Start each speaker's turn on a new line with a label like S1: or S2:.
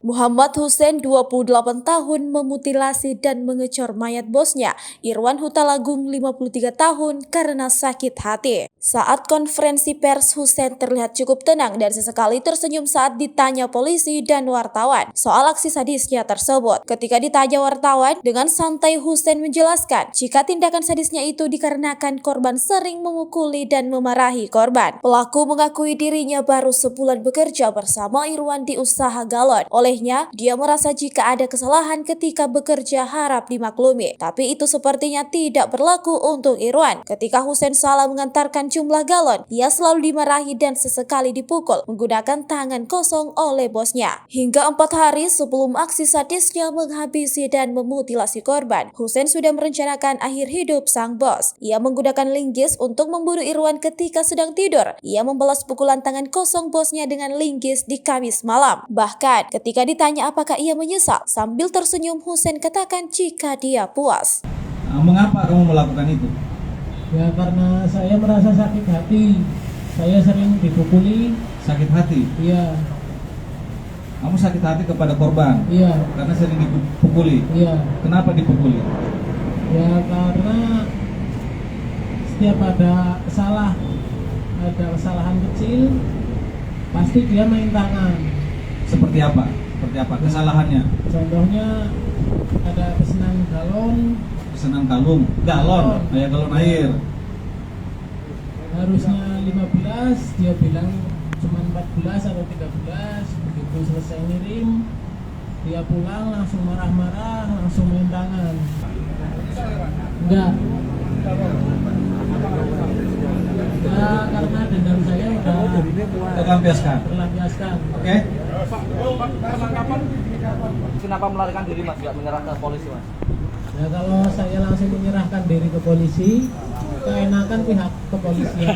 S1: Muhammad Hussein, 28 tahun, memutilasi dan mengecor mayat bosnya, Irwan Hutalagung, 53 tahun, karena sakit hati. Saat konferensi pers, Hussein terlihat cukup tenang dan sesekali tersenyum saat ditanya polisi dan wartawan soal aksi sadisnya tersebut. Ketika ditanya wartawan, dengan santai Hussein menjelaskan jika tindakan sadisnya itu dikarenakan korban sering memukuli dan memarahi korban. Pelaku mengakui dirinya baru sebulan bekerja bersama Irwan di usaha galon. Olehnya, dia merasa jika ada kesalahan ketika bekerja harap dimaklumi. Tapi itu sepertinya tidak berlaku untuk Irwan. Ketika Hussein salah mengantarkan jumlah galon, dia selalu dimarahi dan sesekali dipukul menggunakan tangan kosong oleh bosnya. Hingga 4 hari sebelum aksi sadisnya menghabisi dan memutilasi korban, Hussein sudah merencanakan akhir hidup sang bos. Ia menggunakan linggis untuk membunuh Irwan ketika sedang tidur. Ia membalas pukulan tangan kosong bosnya dengan linggis di Kamis malam. Bahkan, ketika ditanya apakah ia menyesal, sambil tersenyum Hussein katakan jika dia puas.
S2: Mengapa kamu melakukan itu?
S3: Ya karena saya merasa sakit hati. Saya sering dipukuli.
S2: Sakit hati?
S3: Iya.
S2: Kamu sakit hati kepada korban?
S3: Iya.
S2: Karena sering dipukuli?
S3: Iya.
S2: Kenapa dipukuli?
S3: Ya karena setiap ada kesalahan kecil, pasti dia main tangan.
S2: Seperti apa? Seperti apa kesalahannya?
S3: Contohnya ada pesanan galon.
S2: Pesanan galon, kayak galon air.
S3: Harusnya 15, dia bilang cuma 14 atau 13. Begitu selesai ngirim, dia pulang langsung marah-marah, langsung main tangan. Enggak. Ya karena dendam saya udah
S2: Terlampiaskan. Oke?
S4: Kenapa melarikan diri mas, nggak menyerah ke polisi mas?
S3: Ya kalau saya langsung menyerahkan diri ke polisi, keenakan pihak kepolisian.